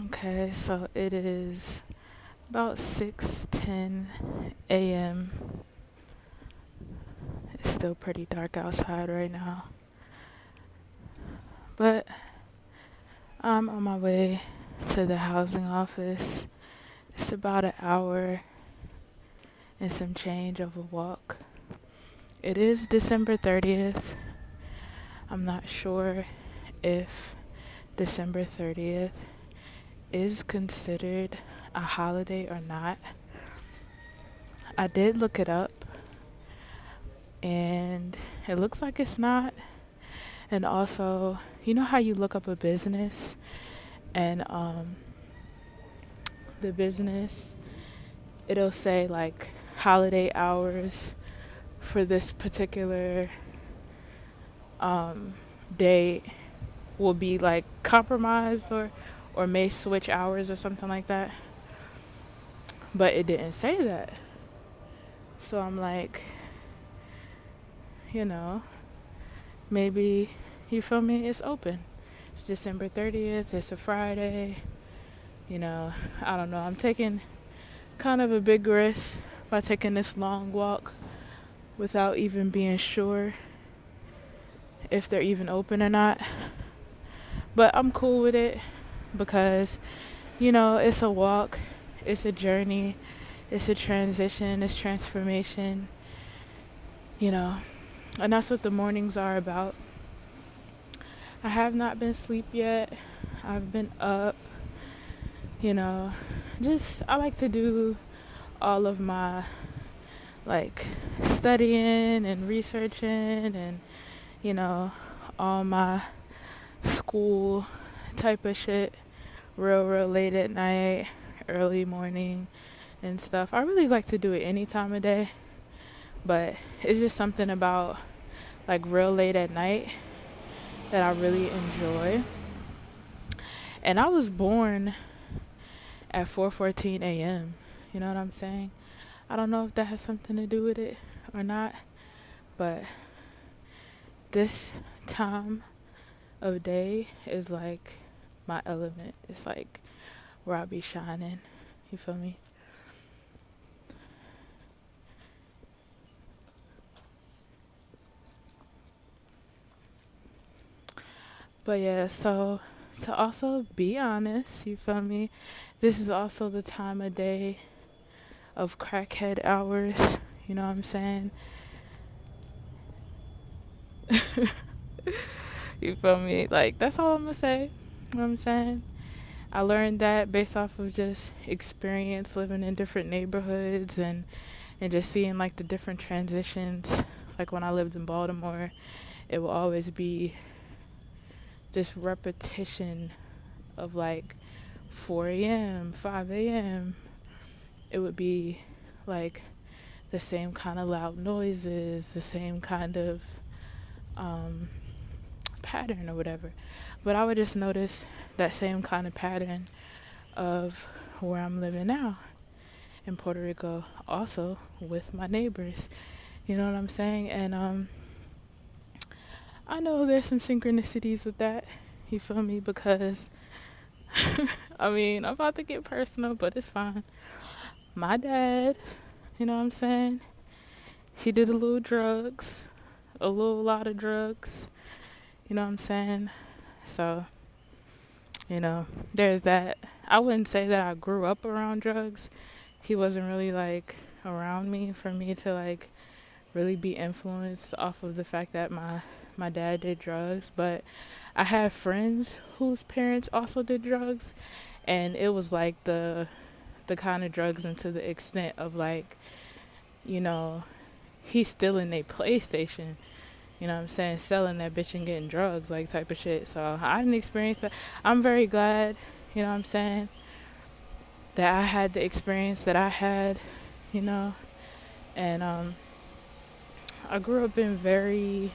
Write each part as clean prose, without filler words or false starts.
Okay, so it is about 6:10 a.m. It's still pretty dark outside right now, but I'm on my way to the housing office. It's about an hour and some change of a walk. It is December 30th. I'm not sure if December 30th is considered a holiday or not. I did look it up and it looks like it's not. And also, you know how you look up a business and the business, it'll say like holiday hours for this particular day will be like compromised or may switch hours or something like that. But it didn't say that. So I'm like, you know, maybe, you feel me, it's open. It's December 30th, it's a Friday. I don't know. I'm taking kind of a big risk by taking this long walk without even being sure if they're even open or not. But I'm cool with it because, it's a walk, it's a journey, it's a transition, it's transformation, and that's what the mornings are about. I have not been asleep yet. I've been up, just I like to do all of my like studying and researching and all my school type of shit real late at night, early morning and stuff. I really like to do it any time of day, but it's just something about like real late at night that I really enjoy. And I was born at 4:14 a.m. You know what I'm saying? I don't know if that has something to do with it or not, but this time of day is like my element. It's like where I be shining. You feel me? But yeah, so to also be honest, you feel me? This is also the time of day of crackhead hours. You know what I'm saying? You feel me? Like, that's all I'm gonna say. You know what I'm saying? I learned that based off of just experience living in different neighborhoods and just seeing like the different transitions. Like when I lived in Baltimore, it will always be this repetition of like 4 a.m., 5 a.m. It would be like the same kind of loud noises, the same kind of pattern or whatever. But I would just notice that same kind of pattern of where I'm living now in Puerto Rico, also with my neighbors. You know what I'm saying? And I know there's some synchronicities with that. You feel me? Because I mean, I'm about to get personal, but it's fine. My dad, you know what I'm saying? He did a lot of drugs. You know what I'm saying? So, there's that. I wouldn't say that I grew up around drugs. He wasn't really like around me for me to like really be influenced off of the fact that my dad did drugs. But I had friends whose parents also did drugs, and it was like the kind of drugs and to the extent of like, he's stealing a PlayStation. You know what I'm saying? Selling that bitch and getting drugs, like type of shit. So I didn't experience that. I'm very glad, you know what I'm saying, that I had the experience that I had, you know. And I grew up in very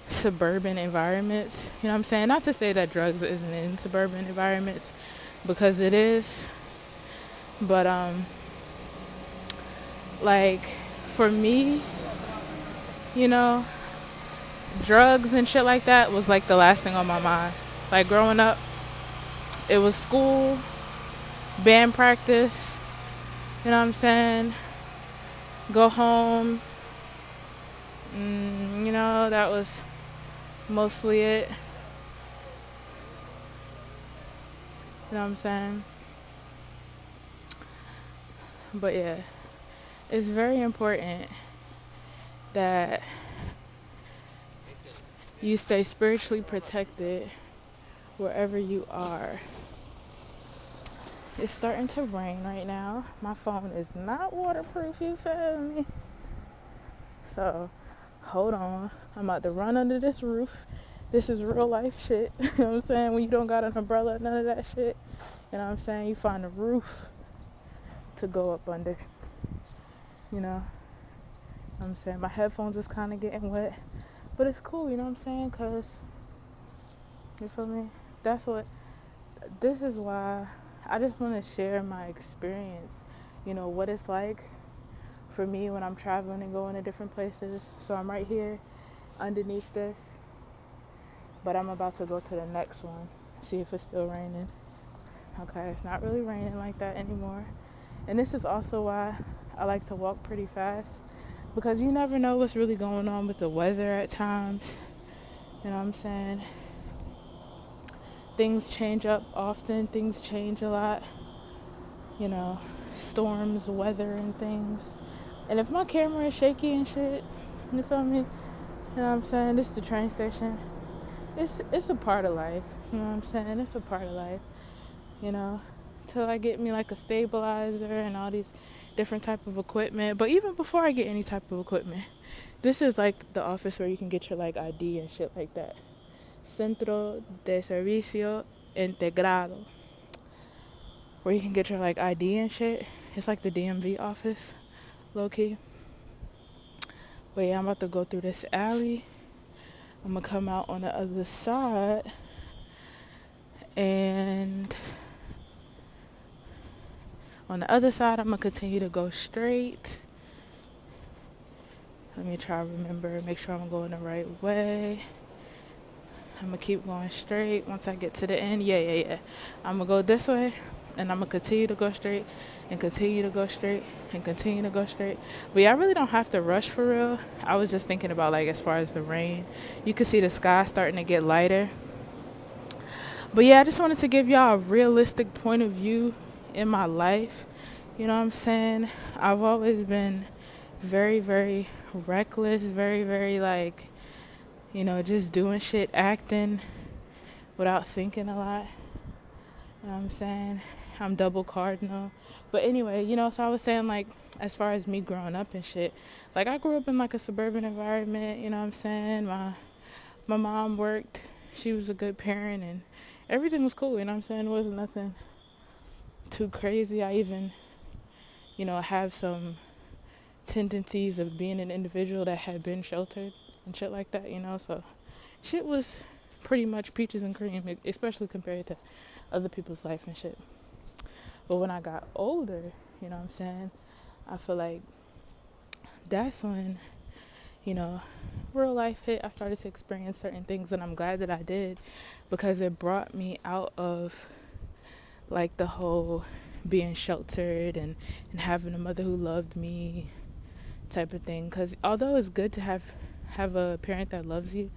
suburban environments, you know what I'm saying? Not to say that drugs isn't in suburban environments, because it is. But like for me, you know, drugs and shit like that was like the last thing on my mind. Like growing up, It was school, band practice, you know what I'm saying? Go home. That was mostly it. You know what I'm saying? But yeah, it's very important that you stay spiritually protected wherever you are. It's starting to rain right now. My phone is not waterproof, you feel me? So, hold on. I'm about to run under this roof. This is real life shit. You know what I'm saying? When you don't got an umbrella, none of that shit. You know what I'm saying? You find a roof to go up under. You know what I'm saying? My headphones is kind of getting wet. But it's cool, you know what I'm saying? Because, you feel me? This is why I just want to share my experience. What it's like for me when I'm traveling and going to different places. So I'm right here underneath this. But I'm about to go to the next one. See if it's still raining. Okay, it's not really raining like that anymore. And this is also why I like to walk pretty fast. Because you never know what's really going on with the weather at times. You know what I'm saying? Things change up often. Things change a lot. Storms, weather, and things. And if my camera is shaky and shit, you feel me? You know what I'm saying? This is the train station. It's a part of life. You know what I'm saying? It's a part of life. Till I get me like a stabilizer and all these different type of equipment. But even before I get any type of equipment, this is like the office where you can get your like ID and shit like that. Centro de Servicio Integrado, where you can get your like ID and shit. It's like the DMV office, low key. But yeah, I'm about to go through this alley. I'm gonna come out on the other side, and on the other side I'm gonna continue to go straight. Let me try to make sure I'm going the right way. I'm gonna keep going straight. Once I get to the end, yeah. I'm gonna go this way, and I'm gonna continue to go straight, and continue to go straight, and continue to go straight. But yeah, I really don't have to rush for real. I was just thinking about like as far as the rain, you can see the sky starting to get lighter. But yeah, I just wanted to give y'all a realistic point of view in my life. You know what I'm saying? I've always been very, very reckless, very, very like, just doing shit, acting without thinking a lot. You know what I'm saying? I'm double cardinal. But anyway, so I was saying like as far as me growing up and shit, like I grew up in like a suburban environment, you know what I'm saying? My mom worked, she was a good parent, and everything was cool, you know what I'm saying? It wasn't nothing too crazy. I even, have some tendencies of being an individual that had been sheltered and shit like that, so shit was pretty much peaches and cream, especially compared to other people's life and shit. But when I got older, you know what I'm saying, I feel like that's when, real life hit. I started to experience certain things, and I'm glad that I did, because it brought me out of like the whole being sheltered and having a mother who loved me type of thing. Because although it's good to have a parent that loves you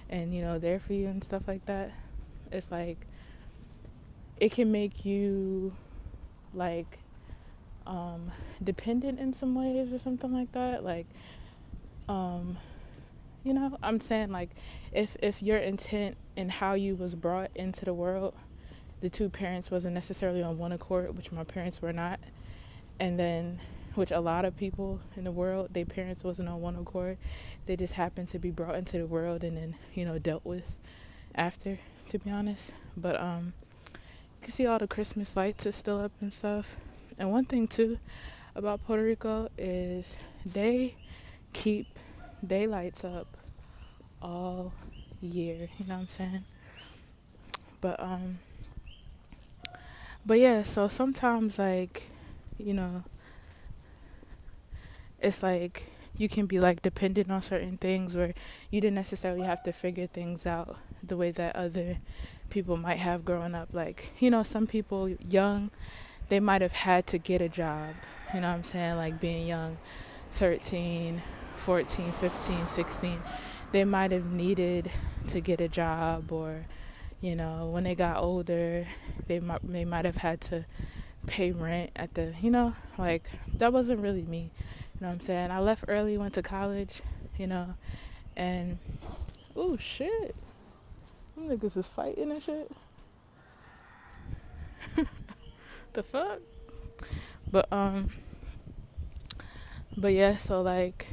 and there for you and stuff like that, it's like it can make you like dependent in some ways or something like that. Like I'm saying like if your intent and how you was brought into the world, the two parents wasn't necessarily on one accord, which my parents were not, and then which a lot of people in the world, their parents wasn't on one accord. They just happened to be brought into the world and then dealt with after, to be honest. But you can see all the Christmas lights is still up and stuff. And one thing too about Puerto Rico is they keep they lights up all year, you know what I'm saying? But yeah, so sometimes like, it's like you can be like dependent on certain things where you didn't necessarily have to figure things out the way that other people might have growing up. Like, some people young, they might have had to get a job. You know what I'm saying? Like being young, 13, 14, 15, 16, they might have needed to get a job, or, when they got older, they might have had to pay rent at the, like, that wasn't really me. You know what I'm saying? I left early, went to college, and, oh shit, them niggas is fighting and shit. The fuck? But yeah, so like,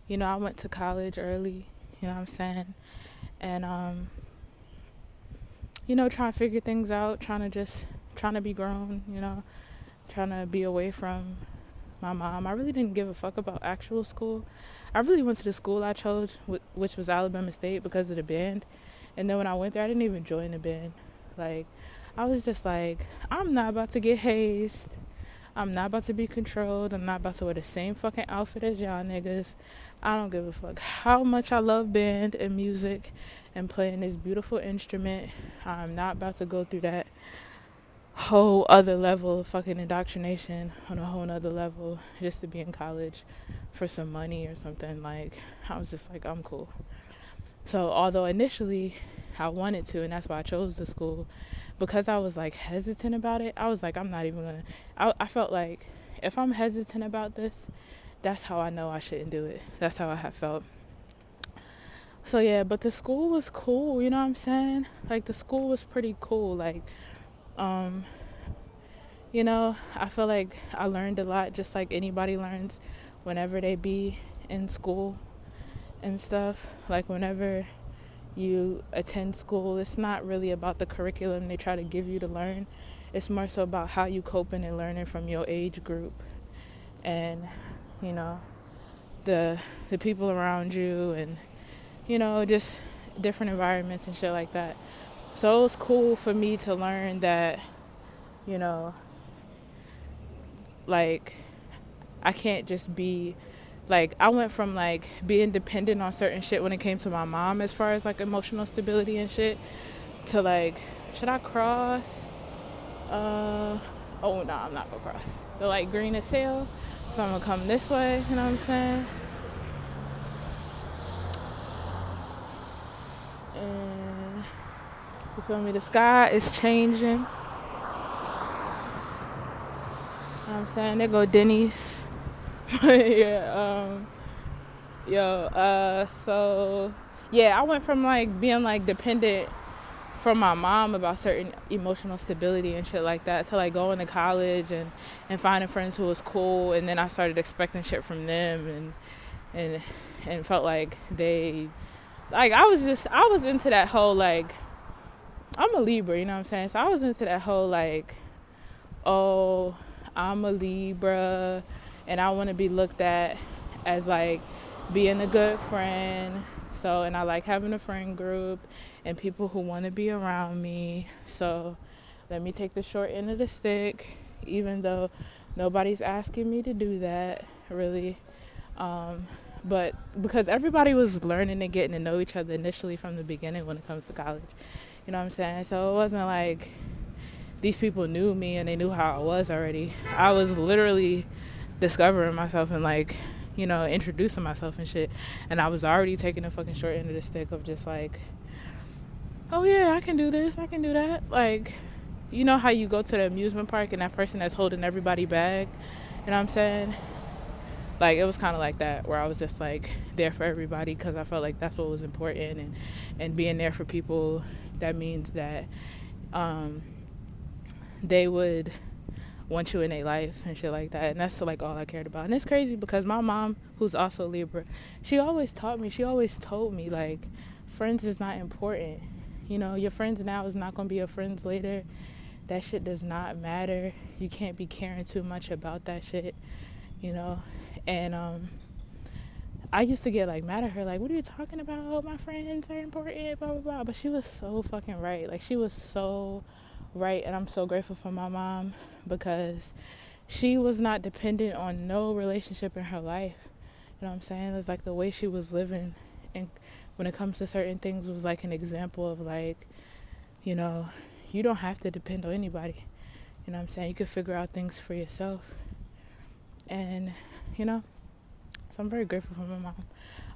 I went to college early, you know what I'm saying? And, trying to figure things out, trying to be grown, trying to be away from my mom. I really didn't give a fuck about actual school. I really went to the school I chose, which was Alabama State, because of the band. And then when I went there, I didn't even join the band. Like, I was just like, I'm not about to get hazed. I'm not about to be controlled. I'm not about to wear the same fucking outfit as y'all niggas. I don't give a fuck how much I love band and music and playing this beautiful instrument. I'm not about to go through that whole other level of fucking indoctrination on a whole nother level just to be in college for some money or something. Like, I was just like, I'm cool. So although initially I wanted to, and that's why I chose the school, because I was like hesitant about it, I was like, I'm not even gonna, I felt like if I'm hesitant about this, that's how I know I shouldn't do it. That's how I have felt. So yeah, but the school was cool, you know what I'm saying? Like, the school was pretty cool. Like, I feel like I learned a lot, just like anybody learns whenever they be in school and stuff. Like, whenever you attend school, it's not really about the curriculum they try to give you to learn. It's more so about how you coping and learning from your age group, and the people around you, and just different environments and shit like that. So it was cool for me to learn that, like, I can't just be like, I went from like being dependent on certain shit when it came to my mom as far as like emotional stability and shit, to like, should I cross? Oh no, I'm not gonna cross. The like green is hell, so I'm gonna come this way, you know what I'm saying? And you feel me? The sky is changing. You know what I'm saying? There go Denny's. Yeah, so yeah, I went from like being like dependent from my mom about certain emotional stability and shit like that to like going to college and finding friends who was cool, and then I started expecting shit from them, and felt like they, like, I was into that whole, like, I'm a Libra, you know what I'm saying? So I was into that whole like, oh, I'm a Libra and I want to be looked at as like being a good friend. So, and I like having a friend group and people who want to be around me. So let me take the short end of the stick, even though nobody's asking me to do that, really. But because everybody was learning and getting to know each other initially from the beginning when it comes to college. You know what I'm saying? So it wasn't like these people knew me and they knew how I was already. I was literally discovering myself and like, introducing myself and shit. And I was already taking the fucking short end of the stick of just like, oh yeah, I can do this, I can do that. Like, you know how you go to the amusement park and that person that's holding everybody bag, you know what I'm saying? Like, it was kind of like that, where I was just like there for everybody because I felt like that's what was important, and being there for people, that means that they would want you in their life and shit like that. And that's like all I cared about. And it's crazy because my mom, who's also Libra, she always told me like, friends is not important. Your friends now is not going to be your friends later. That shit does not matter. You can't be caring too much about that shit, and I used to get like mad at her, like, what are you talking about? My friends are important, blah blah blah. But she was so fucking right. Like, she was so right. And I'm so grateful for my mom, because she was not dependent on no relationship in her life. You know what I'm saying? It's like the way she was living and when it comes to certain things was like an example of like, you know, you don't have to depend on anybody. You know what I'm saying? You could figure out things for yourself. And, you know, so I'm very grateful for my mom.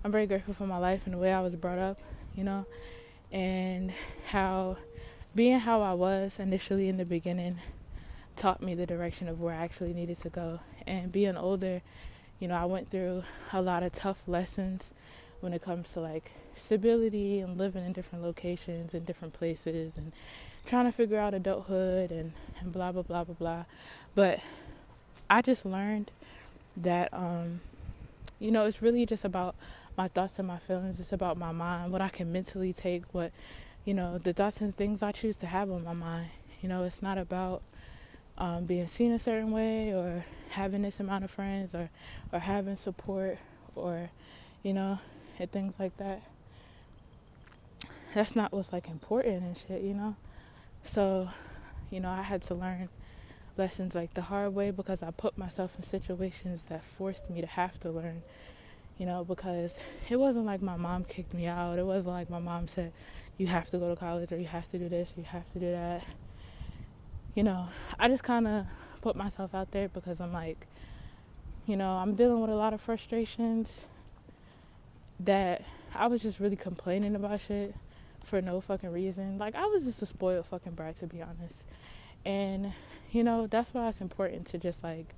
I'm very grateful for my life and the way I was brought up, you know, and how being how I was initially in the beginning taught me the direction of where I actually needed to go. And being older, you know, I went through a lot of tough lessons when it comes to like stability and living in different locations and different places and trying to figure out adulthood and blah, blah, blah, blah, blah. But I just learned that, you know, it's really just about my thoughts and my feelings. It's about my mind, what I can mentally take, what, you know, the thoughts and things I choose to have on my mind. You know, it's not about being seen a certain way or having this amount of friends or having support or, you know, and things like that. That's not what's like important and shit, you know. So, you know, I had to learn lessons like the hard way because I put myself in situations that forced me to have to learn, you know, because it wasn't like my mom kicked me out. It wasn't like my mom said, you have to go to college or you have to do this, or you have to do that. You know, I just kind of put myself out there because I'm like, you know, I'm dealing with a lot of frustrations that I was just really complaining about shit for no fucking reason. Like, I was just a spoiled fucking brat, to be honest. And, you know, that's why it's important to just, like,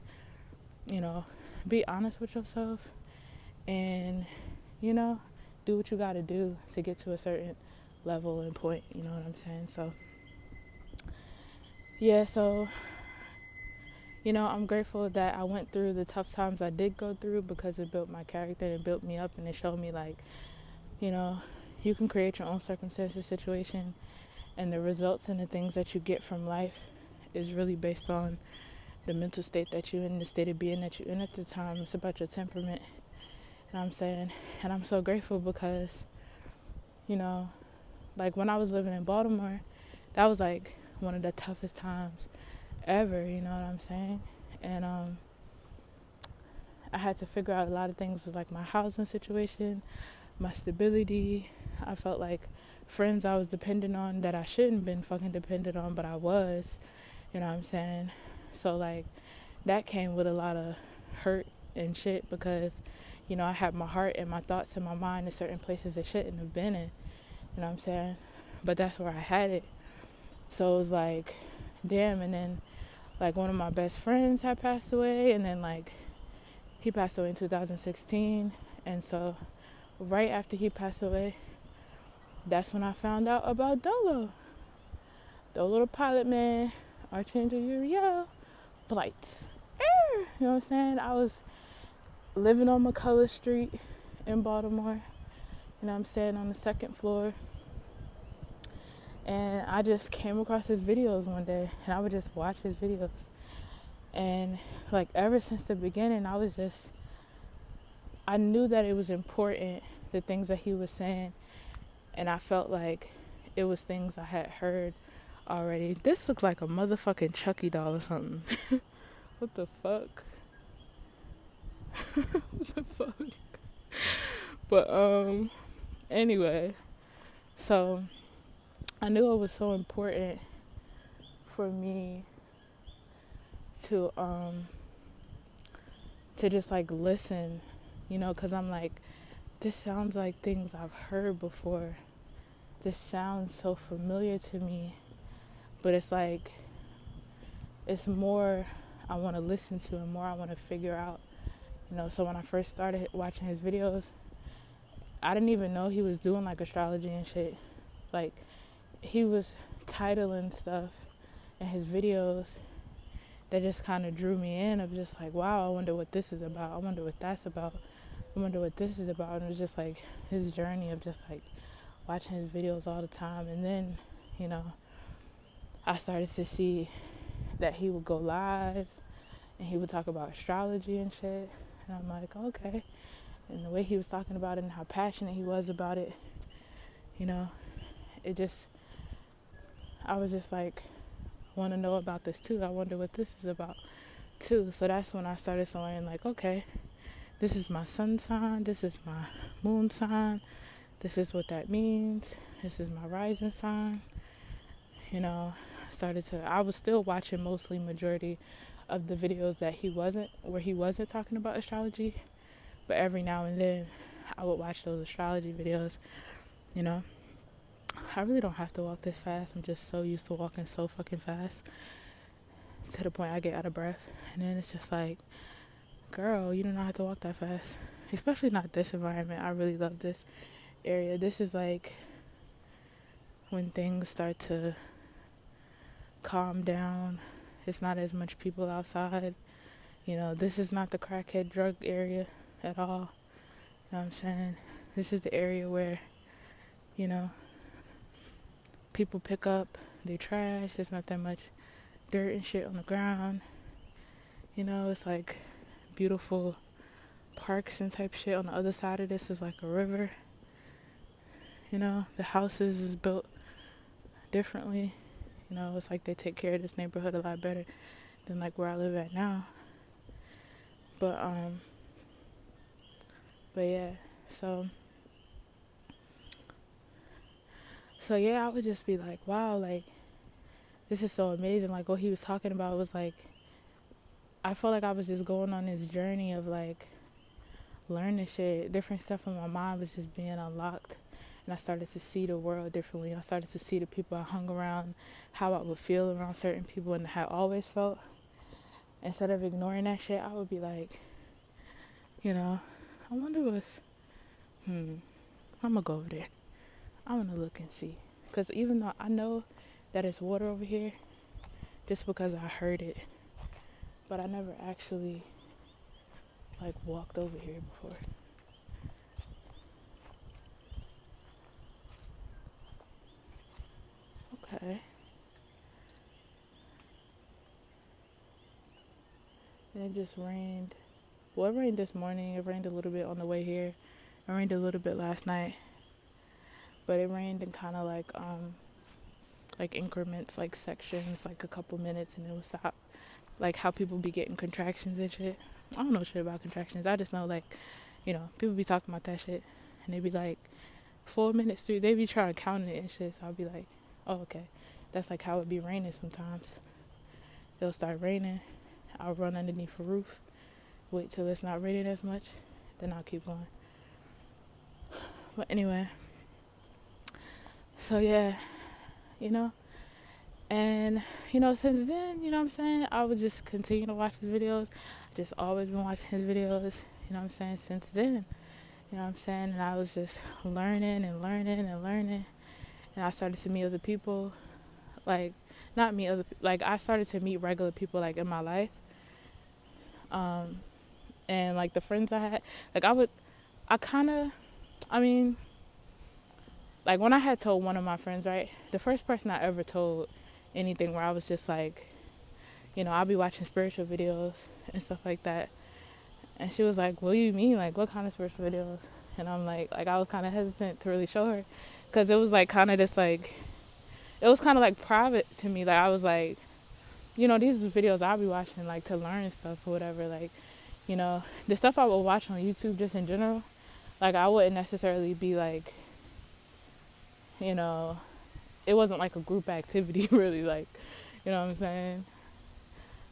you know, be honest with yourself and, you know, do what you got to do to get to a certain level and point, you know what I'm saying? So, yeah, so, you know, I'm grateful that I went through the tough times I did go through because it built my character and it built me up and it showed me, like, you know, you can create your own circumstances, situation, and the results and the things that you get from life is really based on the mental state that you're in, the state of being that you're in at the time. It's about your temperament, you know what I'm saying? And I'm so grateful because, you know, like when I was living in Baltimore, that was like one of the toughest times ever, you know what I'm saying? And I had to figure out a lot of things with like my housing situation, my stability. I felt like friends I was dependent on that I shouldn't have been fucking dependent on, but I was, you know what I'm saying? So like that came with a lot of hurt and shit because, you know, I had my heart and my thoughts and my mind in certain places it shouldn't have been in, you know what I'm saying? But that's where I had it. So it was like, damn. And then like one of my best friends had passed away, and then like he passed away in 2016. And so right after he passed away, that's when I found out about Dolo. Dolo the Pilot Man, Archangel Uriel, flights. You know what I'm saying? I was living on McCullough Street in Baltimore. You know what I'm saying? On the second floor. And I just came across his videos one day, and I would just watch his videos. And like ever since the beginning, I knew that it was important, the things that he was saying, and I felt like it was things I had heard already. This looks like a motherfucking Chucky doll or something. What the fuck? What the fuck? But anyway, so I knew it was so important for me to just like listen, you know, because I'm like, this sounds like things I've heard before. This sounds so familiar to me, but it's like, it's more I want to listen to and more I want to figure out, you know. So when I first started watching his videos, I didn't even know he was doing like astrology and shit. Like he was titling stuff in his videos that just kind of drew me in, of just like, wow, I wonder what this is about. I wonder what that's about. I wonder what this is about. And it was just like his journey of just like watching his videos all the time. And then, you know, I started to see that he would go live and he would talk about astrology and shit. And I'm like, okay. And the way he was talking about it and how passionate he was about it, you know, I was just like, want to know about this too. I wonder what this is about too. So that's when I started to learn, like, okay, this is my sun sign, this is my moon sign, this is what that means. This is my rising sign. You know, I was still watching mostly majority of the videos where he wasn't talking about astrology, but every now and then I would watch those astrology videos. You know, I really don't have to walk this fast. I'm just so used to walking so fucking fast to the point I get out of breath. And then it's just like, girl, you do not have to walk that fast, especially not this environment. I really love this area. This is like when things start to calm down. It's not as much people outside. You know, this is not the crackhead drug area at all. You know what I'm saying? This is the area where, you know, people pick up their trash. There's not that much dirt and shit on the ground. You know, it's like beautiful parks and type shit. On the other side of this is like a river. You know, the houses is built differently. You know, it's like they take care of this neighborhood a lot better than like where I live at now. But yeah, so yeah, I would just be like, wow, like this is so amazing. Like what he was talking about was like, I felt like I was just going on this journey of like learning shit. Different stuff in my mind was just being unlocked. And I started to see the world differently. I started to see the people I hung around, how I would feel around certain people and how I always felt. Instead of ignoring that shit, I would be like, you know, I wonder what's, I'm gonna go over there. I wanna look and see. Because even though I know that it's water over here, just because I heard it, but I never actually like walked over here before. Okay. And it just rained. Well, it rained this morning. It rained a little bit on the way here. It rained a little bit last night. But it rained in kind of like increments, like sections, like a couple minutes and it would stop. Like how people be getting contractions and shit. I don't know shit about contractions. I just know like, you know, people be talking about that shit. And they be like 4 minutes through. They be trying to count it and shit. So I'll be like, oh, okay. That's like how it be raining sometimes. It'll start raining. I'll run underneath a roof. Wait till it's not raining as much. Then I'll keep going. But anyway. So yeah, you know. And, you know, since then, you know what I'm saying, I would just continue to watch his videos. I just always been watching his videos, you know what I'm saying, since then. You know what I'm saying? And I was just learning and learning and learning. And I started to meet other people. Like, not meet other people. Like, I started to meet regular people, like, in my life. And, like, the friends I had. Like, like, when I had told one of my friends, right? The first person I ever told anything where I was just like, you know, I'll be watching spiritual videos and stuff like that. And she was like, what do you mean? Like, what kind of spiritual videos? And I'm like I was kind of hesitant to really show her. Because it was like kind of this like, it was kind of like private to me. Like, I was like, you know, these are videos I'll be watching like to learn stuff or whatever. Like, you know, the stuff I would watch on YouTube just in general. Like, I wouldn't necessarily be like, you know, it wasn't like a group activity really. Like, you know what I'm saying?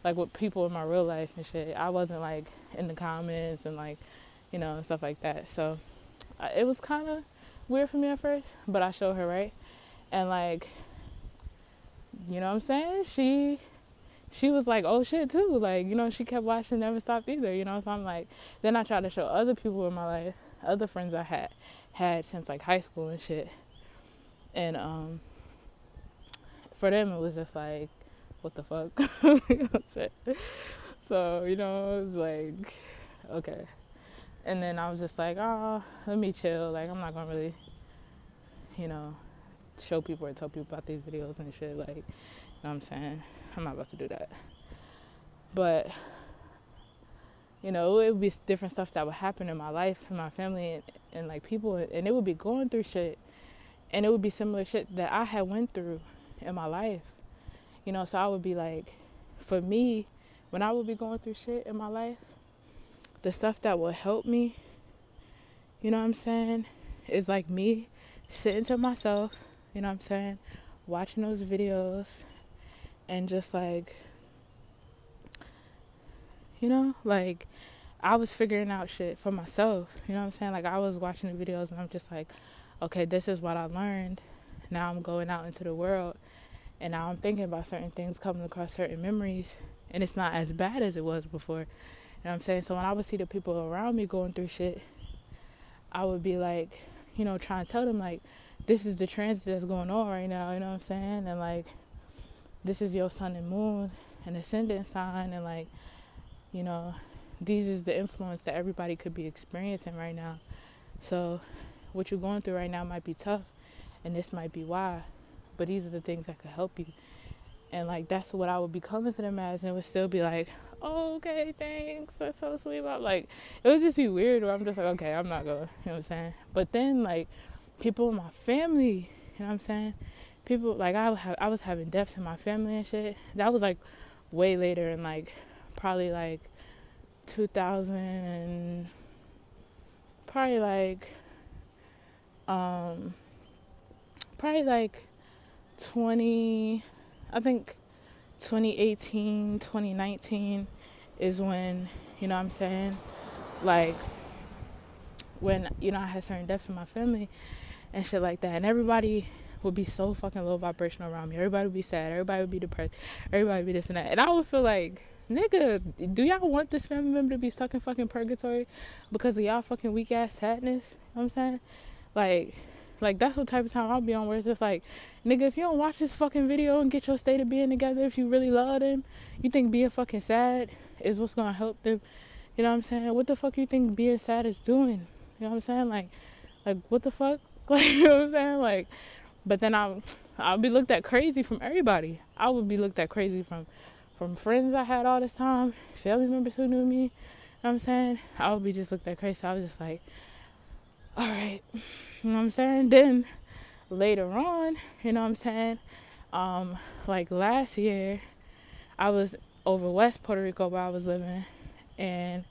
Like with people in my real life and shit. I wasn't like in the comments and like, you know, stuff like that. So it was kind of weird for me at first, but I showed her, right? And like, you know what I'm saying? She was like, oh shit too. Like, you know, she kept watching, never stopped either, you know? So I'm like, then I tried to show other people in my life, other friends I had since like high school and shit. And for them it was just like, what the fuck? You know what I'm saying? So, you know, it was like, okay. And then I was just like, oh, let me chill. Like, I'm not gonna really, you know, show people or tell people about these videos and shit. Like, you know what I'm saying? I'm not about to do that. But, you know, it would be different stuff that would happen in my life, in my family, and like people, and it would be going through shit. And it would be similar shit that I had went through in my life. You know, so I would be like, for me, when I would be going through shit in my life, the stuff that would help me, you know what I'm saying, is like me sitting to myself, you know what I'm saying, watching those videos and just like, you know, like I was figuring out shit for myself, you know what I'm saying? Like I was watching the videos and I'm just like, okay, this is what I learned. Now I'm going out into the world and now I'm thinking about certain things, coming across certain memories, and it's not as bad as it was before. You know what I'm saying? So when I would see the people around me going through shit, I would be like, you know, trying to tell them like, this is the transit that's going on right now, you know what I'm saying? And like, this is your sun and moon and ascendant sign, and like, you know, these is the influence that everybody could be experiencing right now. So what you're going through right now might be tough, and this might be why, but these are the things that could help you. And like that's what I would be coming to them as, and it would still be like, oh, okay, thanks, that's so sweet. But like it would just be weird where I'm just like, okay, I'm not gonna, you know what I'm saying? But then like people in my family, you know what I'm saying, people like I was having deaths in my family and shit. That was like way later, in like probably like 2000 and probably like probably like 20, I think 2018, 2019 is when, you know what I'm saying, like when, you know, I had certain deaths in my family and shit like that, and everybody would be so fucking low vibrational around me. Everybody would be sad, everybody would be depressed, everybody would be this and that, and I would feel like, nigga, do y'all want this family member to be stuck in fucking purgatory because of y'all fucking weak ass sadness? You know what I'm saying? Like that's what type of time I'll be on, where it's just like, nigga, if you don't watch this fucking video and get your state of being together, if you really love them, you think being fucking sad is what's gonna help them? You know what I'm saying? What the fuck you think being sad is doing? You know what I'm saying? Like what the fuck? Like, you know what I'm saying? Like, but then I'll be looked at crazy from everybody. I would be looked at crazy from friends I had all this time, family members who knew me. You know what I'm saying? I would be just looked at crazy. So I was just like, all right. You know what I'm saying? Then later on, you know what I'm saying? Like last year, I was over West Puerto Rico where I was living, and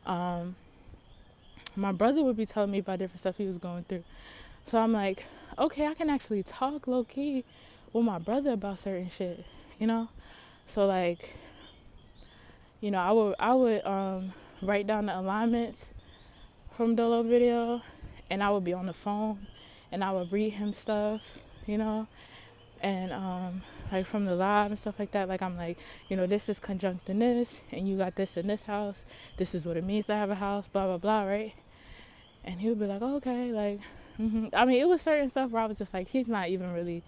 my brother would be telling me about different stuff he was going through. So I'm like, okay, I can actually talk low key with my brother about certain shit, you know? So like, you know, I would write down the alignments from the little video, and I would be on the phone and I would read him stuff, you know, and like from the live and stuff like that. Like I'm like, you know, this is conjunct in this, and you got this in this house. This is what it means to have a house, blah blah blah, right? And he would be like, oh, okay, like, I mean, it was certain stuff where I was just like, he's not even really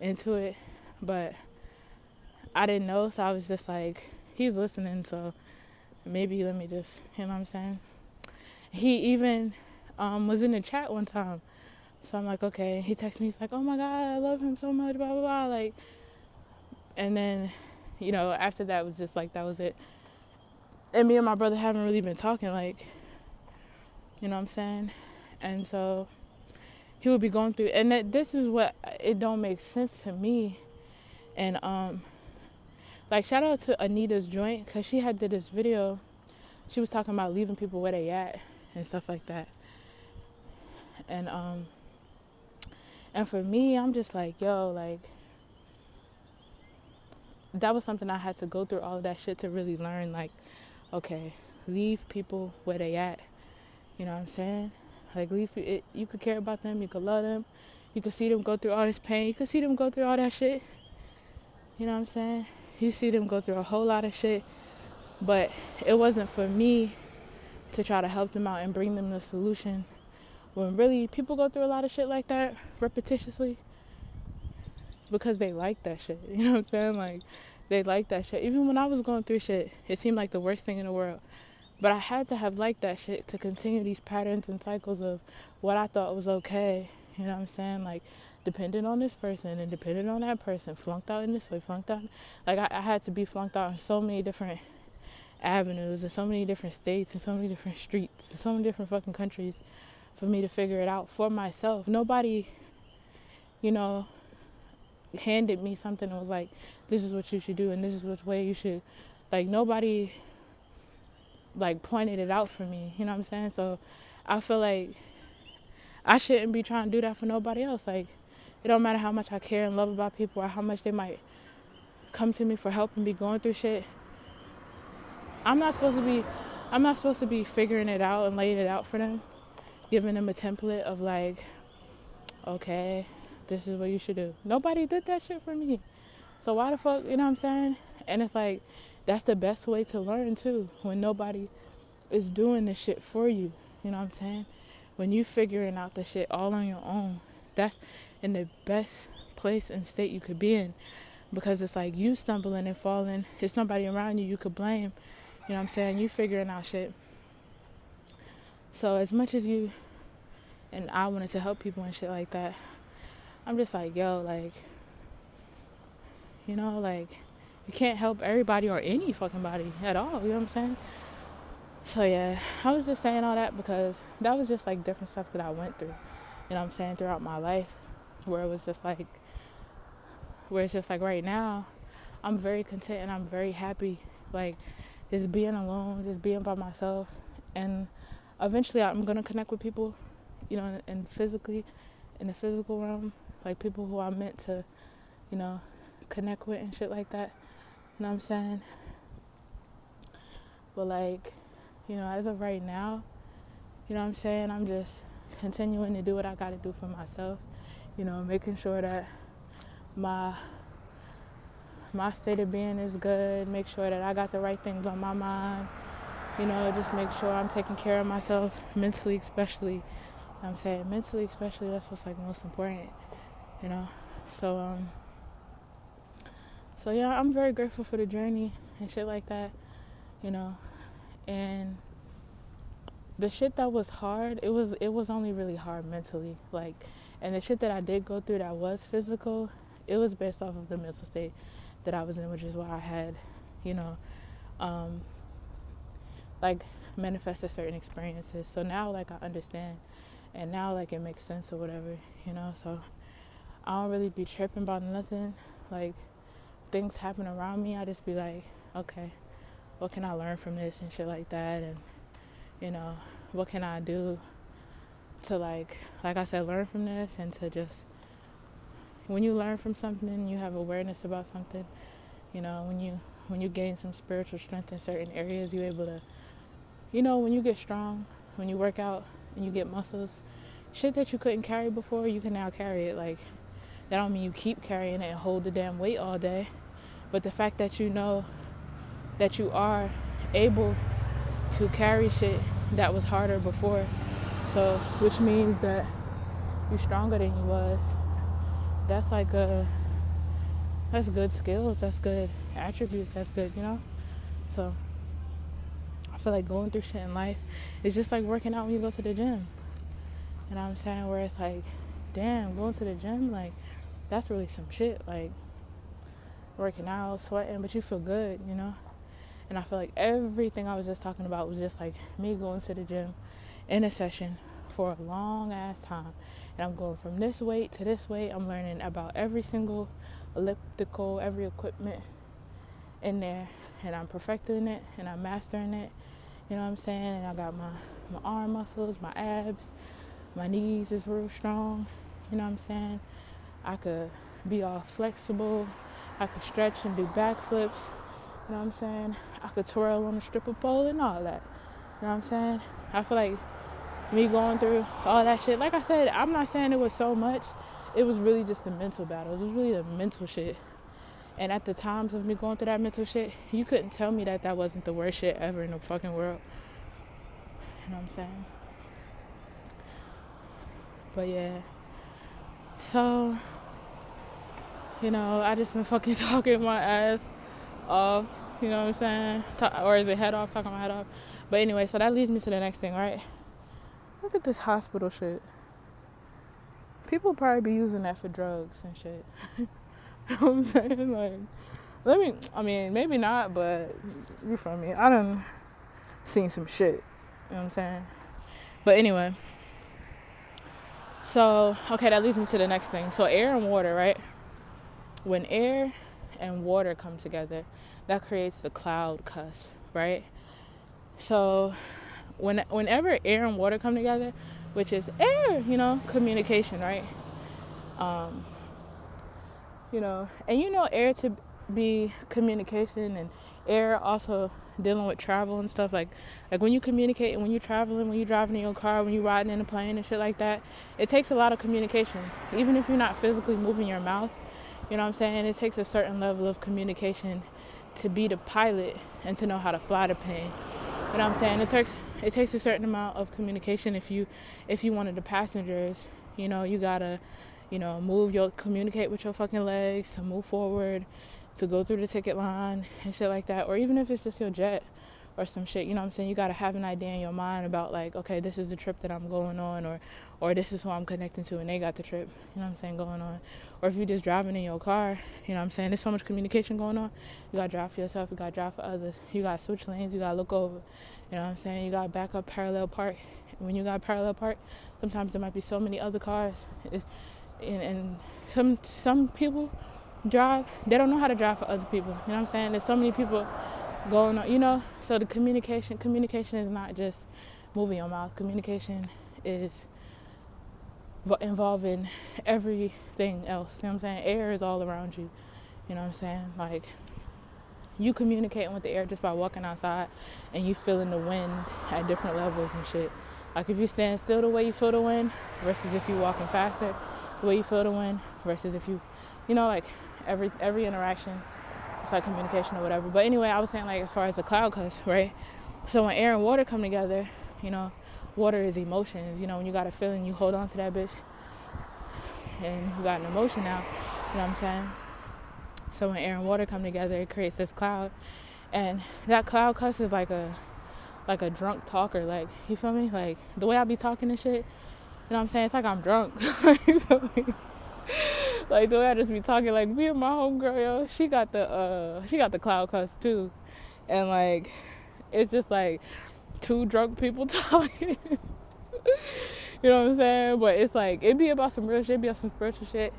into it, but I didn't know, so I was just like, he's listening, so maybe let me just, you know what I'm saying? He even was in the chat one time. So I'm like, okay. He texts me. He's like, oh my God, I love him so much, blah, blah, blah. Like, and then, you know, after that was just like, that was it. And me and my brother haven't really been talking, like, you know what I'm saying? And so he would be going through, and this is what, it don't make sense to me. And, like, shout out to Anita's joint, because she had did this video. She was talking about leaving people where they at and stuff like that. And for me, I'm just like, yo, like, that was something I had to go through all of that shit to really learn, like, okay, leave people where they at. You know what I'm saying? Like, you could care about them, you could love them, you could see them go through all this pain, you could see them go through all that shit. You know what I'm saying? You see them go through a whole lot of shit, but it wasn't for me to try to help them out and bring them the solution. When really people go through a lot of shit like that repetitiously because they like that shit. You know what I'm saying? Like, they like that shit. Even when I was going through shit, it seemed like the worst thing in the world. But I had to have liked that shit to continue these patterns and cycles of what I thought was okay. You know what I'm saying? Like, dependent on this person and dependent on that person. Flunked out in this way, flunked out. Like, I had to be flunked out in so many different avenues and so many different states and so many different streets and so many different fucking countries for me to figure it out for myself. Nobody, you know, handed me something and was like, this is what you should do and this is which way you should, like, nobody like pointed it out for me, you know what I'm saying? So I feel like I shouldn't be trying to do that for nobody else. Like, it don't matter how much I care and love about people or how much they might come to me for help and be going through shit. I'm not supposed to be figuring it out and laying it out for them, giving them a template of like, okay, this is what you should do. Nobody did that shit for me. So why the fuck, you know what I'm saying? And it's like, that's the best way to learn too, when nobody is doing the shit for you. You know what I'm saying? When you figuring out the shit all on your own, that's in the best place and state you could be in. Because it's like you stumbling and falling. There's nobody around you could blame. You know what I'm saying? You figuring out shit. So as much as you and I wanted to help people and shit like that, I'm just like, yo, like, you know, like, you can't help everybody or any fucking body at all. You know what I'm saying? So yeah, I was just saying all that because that was just like different stuff that I went through. You know what I'm saying? Throughout my life, where it was just like, where it's just like right now, I'm very content and I'm very happy. Like, just being alone, just being by myself. And eventually I'm going to connect with people, you know, and physically, in the physical realm. Like, people who I'm meant to, you know, connect with and shit like that. You know what I'm saying? But like, you know, as of right now, you know what I'm saying, I'm just continuing to do what I got to do for myself. You know, making sure that my state of being is good, make sure that I got the right things on my mind, you know, just make sure I'm taking care of myself mentally, especially. You know what I'm saying, mentally especially, that's what's like most important, you know. So yeah, I'm very grateful for the journey and shit like that, you know. And the shit that was hard, it was only really hard mentally, like, and the shit that I did go through that was physical, it was based off of the mental state that I was in, which is why I had, you know, like, manifested certain experiences. So now, like, I understand, and now, like, it makes sense or whatever, you know. So I don't really be tripping about nothing. Like, things happen around me, I just be like, okay, what can I learn from this and shit like that, and, you know, what can I do to, like I said, learn from this, and to just, when you learn from something, you have awareness about something, you know, when you gain some spiritual strength in certain areas, you're able to, you know, when you get strong, when you work out and you get muscles, shit that you couldn't carry before, you can now carry it. Like, that don't mean you keep carrying it and hold the damn weight all day, but the fact that you know that you are able to carry shit that was harder before, so, which means that you're stronger than you was. That's like that's good skills, that's good attributes, that's good, you know. So I feel like going through shit in life is just like working out when you go to the gym. You know what I'm saying? Where it's like, damn, going to the gym, like, that's really some shit. Like, working out, sweating, but you feel good, you know. And I feel like everything I was just talking about was just like me going to the gym in a session for a long ass time. And I'm going from this weight to this weight. I'm learning about every single elliptical, every equipment in there. And I'm perfecting it and I'm mastering it. You know what I'm saying? And I got my arm muscles, my abs, my knees is real strong. You know what I'm saying? I could be all flexible. I could stretch and do backflips. You know what I'm saying? I could twirl on a stripper pole and all that. You know what I'm saying? I feel like me going through all that shit, like I said, I'm not saying it was so much. It was really just the mental battle. It was really the mental shit. And at the times of me going through that mental shit, you couldn't tell me that wasn't the worst shit ever in the fucking world. You know what I'm saying? But yeah. So, you know, I just been fucking talking my ass off, you know what I'm saying? Or is it head off? Talking my head off. But anyway, so that leads me to the next thing, right? Look at this hospital shit. People probably be using that for drugs and shit. You know what I'm saying? Like, maybe not, but you feel me? I done seen some shit. You know what I'm saying? But anyway. So, okay, that leads me to the next thing. So air and water, right? When air and water come together, that creates the cloud cusp, right? So whenever air and water come together, which is air, communication, right? And air to be communication, and air also dealing with travel and stuff, like when you communicate and when you're traveling, when you're driving in your car, when you're riding in a plane and shit like that, it takes a lot of communication. Even if you're not physically moving your mouth, it takes a certain level of communication to be the pilot and to know how to fly the plane. It takes a certain amount of communication if you one of the passengers, you gotta communicate with your fucking legs to move forward, to go through the ticket line and shit like that. Or even if it's just your jet or some shit, you gotta have an idea in your mind about, like, okay, this is the trip that I'm going on, or this is who I'm connecting to and they got the trip, going on. Or if you're just driving in your car, there's so much communication going on. You gotta drive for yourself, you gotta drive for others, you gotta switch lanes, you gotta look over, you gotta back up, parallel park. When you got parallel park, sometimes there might be so many other cars. And some people drive, they don't know how to drive for other people. There's so many people going on, so the communication is not just moving your mouth. Communication is involving everything else. Air is all around you. Like, you communicating with the air just by walking outside and you feeling the wind at different levels and shit. Like, if you stand still, the way you feel the wind versus if you walking faster, the way you feel the wind versus if you like every interaction, it's like communication or whatever. But anyway, I was saying, like, as far as the cloud cuts, right? So when air and water come together, water is emotions. When you got a feeling, you hold on to that bitch and you got an emotion now. So when air and water come together, it creates this cloud, and that cloud cuss is like a drunk talker. Like, you feel me? Like, the way I be talking and shit, it's like I'm drunk. You feel me? Like, the way I just be talking, like, me and my homegirl, yo, she got the cloud cuss too, and like, it's just like two drunk people talking. But it's like, it be about some real shit, it be about some spiritual shit,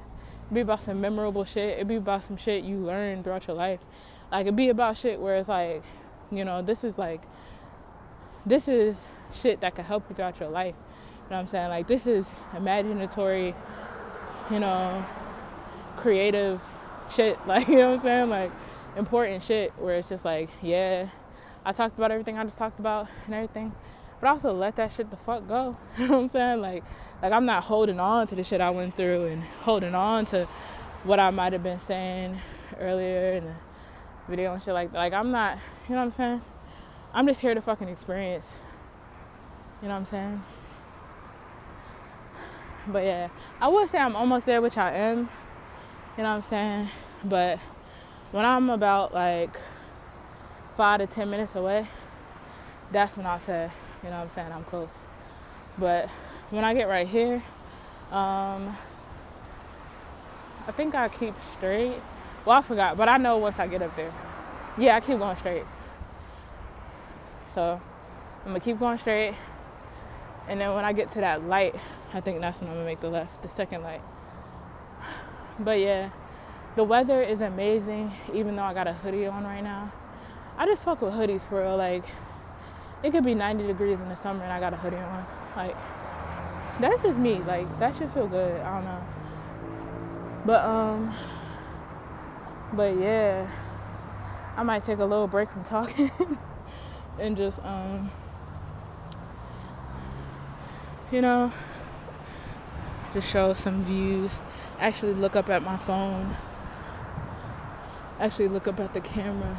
it be about some memorable shit, it be about some shit you learn throughout your life. Like, it be about shit where it's like, this is shit that can help you throughout your life. Like, this is imaginatory, creative shit. Like, like, important shit where it's just like, yeah, I talked about everything I just talked about and everything, but I also let that shit the fuck go. Like I'm not holding on to the shit I went through and holding on to what I might have been saying earlier in the video and shit like that. Like, I'm not, I'm just here to fucking experience. But yeah, I would say I'm almost there, which I am. But when I'm about like 5 to 10 minutes away, that's when I'll say, I'm close. But when I get right here, I think I keep straight. Well, I forgot, but I know once I get up there. Yeah, I keep going straight. So I'm gonna keep going straight, and then when I get to that light, I think that's when I'm gonna make the left, the second light. But yeah, the weather is amazing, even though I got a hoodie on right now. I just fuck with hoodies for real. Like, it could be 90 degrees in the summer and I got a hoodie on. Like, that's just me. Like, that should feel good. I don't know. But yeah, I might take a little break from talking and just, just show some views. Actually look up at my phone. Actually look up at the camera.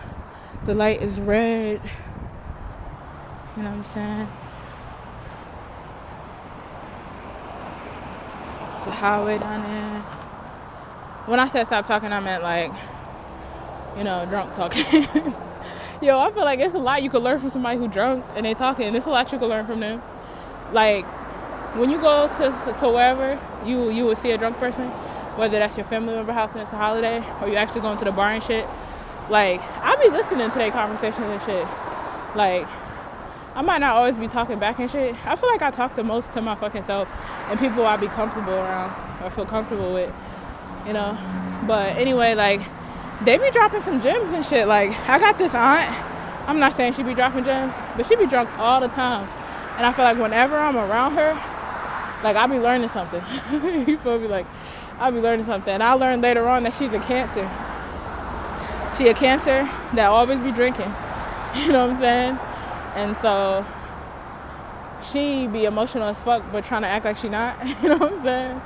The light is red. You know what I'm saying? It's a highway down there. When I said stop talking, I meant like, drunk talking. Yo, I feel like it's a lot you could learn from somebody who drunk and they talking. There's a lot you could learn from them. Like, when you go to wherever, you will see a drunk person, whether that's your family member house and it's a holiday, or you actually going to the bar and shit. Like, I be listening to their conversations and shit. Like, I might not always be talking back and shit. I feel like I talk the most to my fucking self and people I be comfortable around or feel comfortable with, But anyway, like, they be dropping some gems and shit. Like, I got this aunt. I'm not saying she be dropping gems, but she be drunk all the time. And I feel like whenever I'm around her, Like, I be learning something. You feel me? Like, I be learning something. And I learned later on that she's a Cancer. She a Cancer that always be drinking. You know what I'm saying? And so she be emotional as fuck, but trying to act like she not. You know what I'm saying?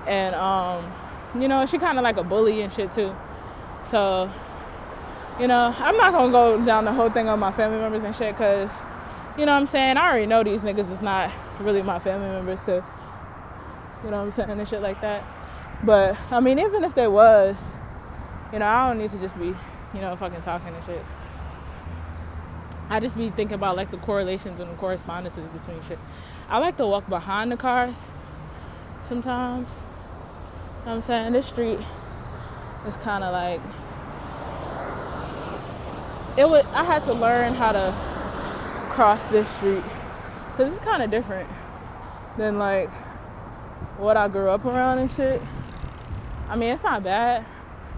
And you know, she kind of like a bully and shit too. So, you know, I'm not gonna go down the whole thing on my family members and shit, cause, you know what I'm saying, I already know these niggas is not really my family members to, you know what I'm saying, and shit like that. But I mean, even if they was, you know, I don't need to just be, you know, fucking talking and shit. I just be thinking about like the correlations and the correspondences between shit. I like to walk behind the cars sometimes. You know what I'm saying? This street is kind of like, I had to learn how to cross this street, because it's kind of different than like what I grew up around and shit. I mean, it's not bad,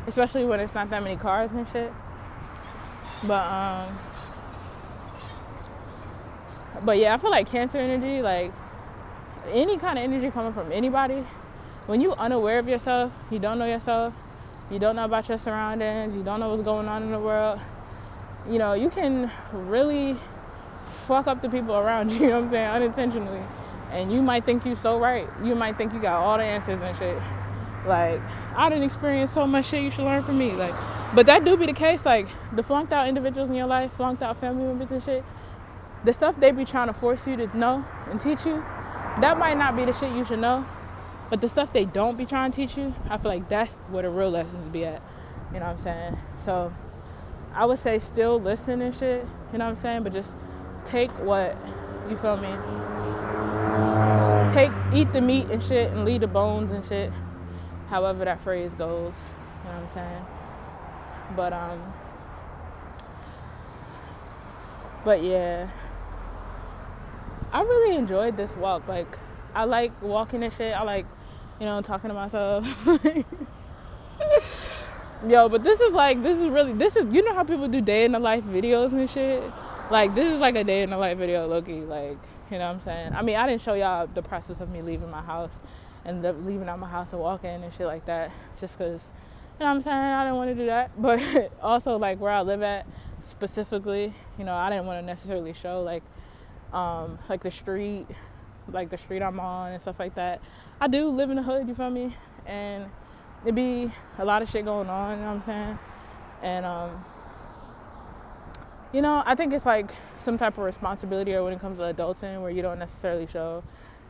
especially when it's not that many cars and shit. But yeah, I feel like Cancer energy, like any kind of energy coming from anybody, when you unaware of yourself, you don't know yourself, you don't know about your surroundings, you don't know what's going on in the world, you know, you can really fuck up the people around you, you know what I'm saying, unintentionally. And you might think you so right. You might think you got all the answers and shit. Like, I didn't experience so much shit, you should learn from me. Like, but that do be the case. Like, the flunked out individuals in your life, flunked out family members and shit, the stuff they be trying to force you to know and teach you, that might not be the shit you should know. But the stuff they don't be trying to teach you, I feel like that's where the real lessons be at. You know what I'm saying? So I would say still listen and shit, you know what I'm saying? But just take what, you feel me? Eat the meat and shit and leave the bones and shit. However that phrase goes, you know what I'm saying? But yeah, I really enjoyed this walk. Like, I like walking and shit. I like, you know, talking to myself. Yo, but this is, you know how people do day in the life videos and shit? Like, this is like a day in the life video, low-key, like, you know what I'm saying? I mean, I didn't show y'all the process of me leaving my house and leaving out my house and walking and shit like that, just because, you know what I'm saying, I didn't want to do that. But also, like, where I live at specifically, you know, I didn't want to necessarily show, like the street I'm on and stuff like that. I do live in the hood, you feel me? And it be a lot of shit going on, you know what I'm saying? And, you know, I think it's like some type of responsibility or when it comes to adulting where you don't necessarily show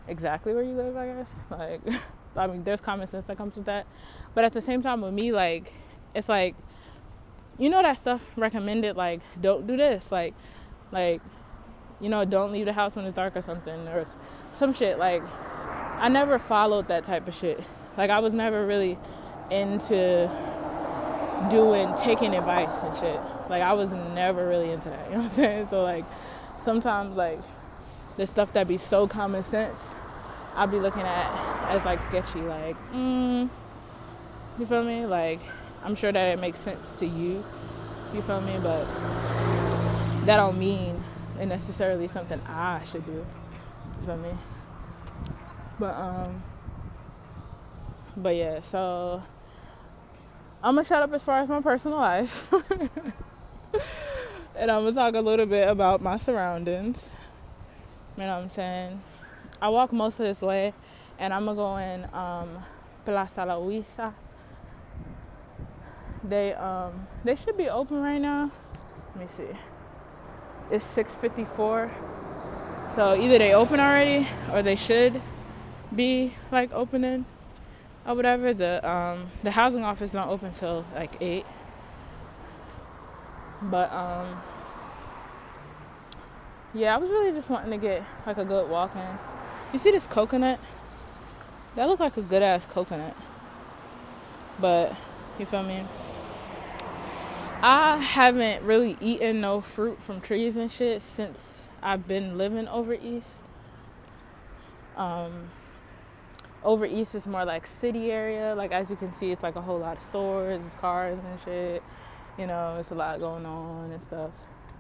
exactly where you live, I guess. Like, I mean, there's common sense that comes with that. But at the same time with me, like, it's like, you know that stuff recommended, like, don't do this. Like, you know, don't leave the house when it's dark or something, or some shit. Like, I never followed that type of shit. Like, I was never really into taking advice and shit. Like, I was never really into that, you know what I'm saying? So, like, sometimes, like, the stuff that be so common sense, I'll be looking at as, like, sketchy. Like, you feel me? Like, I'm sure that it makes sense to you, you feel me? But that don't mean it necessarily something I should do, you feel me? But yeah, so I'm gonna shut up as far as my personal life. And I'm gonna talk a little bit about my surroundings. You know what I'm saying? I walk most of this way, and I'm gonna go in Plaza La Huiza. They should be open right now. Let me see. It's 6:54. So either they open already or they should be like opening or whatever. The housing office don't open till like 8. But yeah, I was really just wanting to get like a good walk in. You see this coconut? That looked like a good ass coconut. But you feel me? I haven't really eaten no fruit from trees and shit since I've been living over east. Over east is more like city area. Like, as you can see, it's like a whole lot of stores, cars and shit. You know, it's a lot going on and stuff.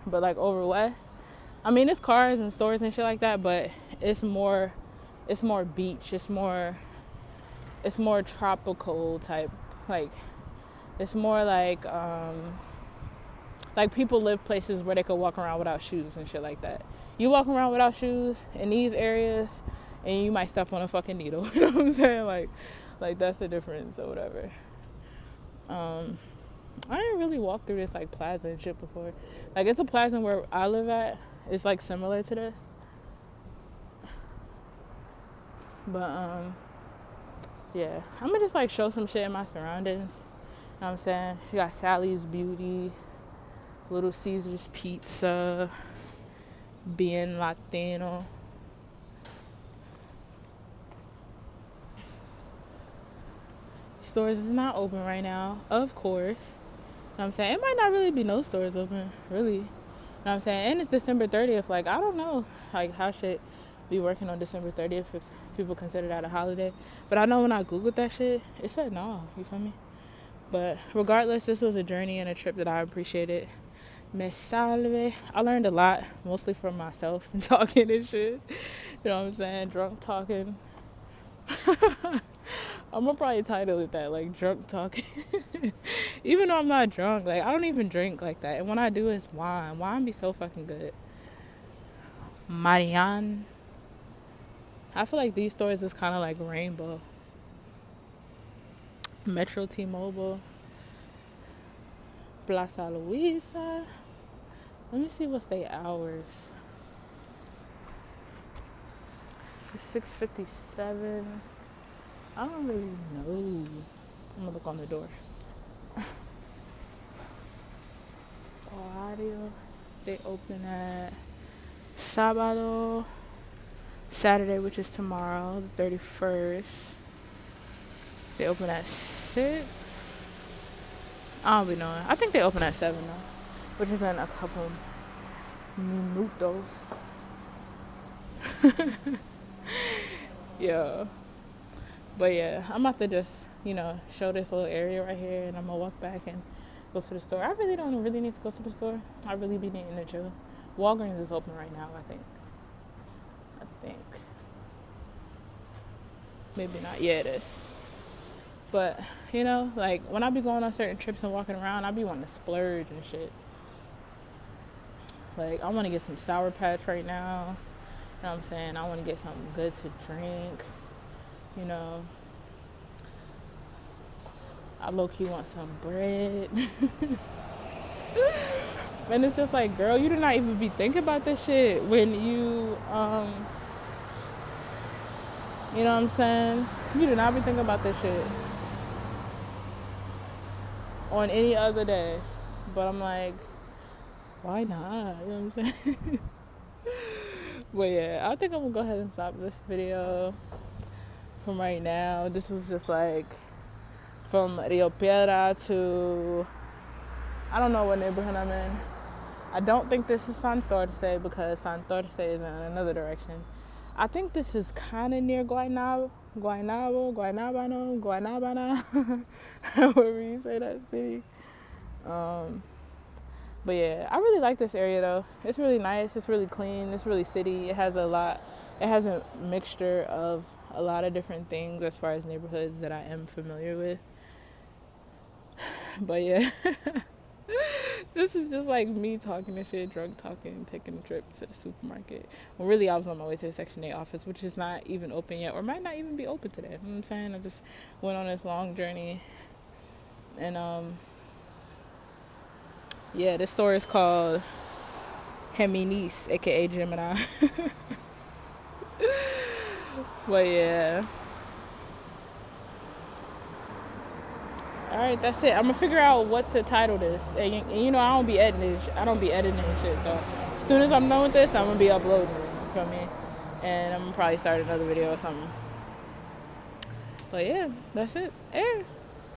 But like over west, I mean, it's cars and stores and shit like that, but it's more it's more beach. It's more tropical type. Like, it's more like people live places where they could walk around without shoes and shit like that. You walk around without shoes in these areas, and you might step on a fucking needle. You know what I'm saying? Like that's the difference or whatever. I didn't really walk through this like plaza and shit before. Like, it's a plaza where I live at. It's like similar to this, but yeah, I'm gonna just like show some shit in my surroundings. You know what I'm saying? You got Sally's Beauty, Little Caesar's Pizza, Bien Latino. Stores is not open right now, of course. You know what I'm saying? It might not really be no stores open, really. You know what I'm saying? And it's December 30th. Like, I don't know, like, how shit be working on December 30th if people consider that a holiday. But I know when I Googled that shit, it said no. You feel me? But regardless, this was a journey and a trip that I appreciated. Me salve. I learned a lot, mostly from myself and talking and shit. You know what I'm saying? Drunk talking. I'm gonna probably title it that, like, drunk talking. Even though I'm not drunk, like, I don't even drink like that. And when I do, it's wine. Wine be so fucking good. Marianne. I feel like these stores is kind of like Rainbow. Metro T-Mobile. Plaza Luisa. Let me see what's their hours. It's 6:57. I don't really know. I'm gonna look on the door. Horario. They open at Sábado, Saturday, which is tomorrow, the 31st. They open at 6. I don't be knowing. I think they open at 7 though, which is in a couple minutos. Yeah. But yeah, I'm about to just, show this little area right here, and I'm gonna walk back and go to the store. I really don't really need to go to the store. I really be needing to chill. Walgreens is open right now, I think. Maybe not. Yeah, it is. But, like, when I be going on certain trips and walking around, I be wanting to splurge and shit. Like, I want to get some Sour Patch right now. You know what I'm saying? I want to get something good to drink. I low-key want some bread. And it's just like, girl, you do not even be thinking about this shit when you, you know what I'm saying? You do not be thinking about this shit on any other day. But I'm like, why not? You know what I'm saying? But yeah, I think I'm gonna go ahead and stop this video from right now. This was just like from Rio Piedras to, I don't know what neighborhood I'm in. I don't think this is Santurce because Santurce is in another direction. I think this is kind of near Guaynabo, however you say that city. But yeah, I really like this area though. It's really nice. It's really clean. It's really city. It has a mixture of a lot of different things as far as neighborhoods that I am familiar with. But yeah, this is just like me talking to shit, drunk talking, taking a trip to the supermarket. Well, really, I was on my way to the Section 8 office, which is not even open yet, or might not even be open today. You know what I'm saying? I just went on this long journey. And, yeah, this store is called Géminis, aka Gemini. But yeah. Alright, that's it. I'm gonna figure out what to title this. And I don't be editing shit. So as soon as I'm done with this, I'm gonna be uploading it. You feel me? And I'm gonna probably start another video or something. But yeah, that's it. Yeah.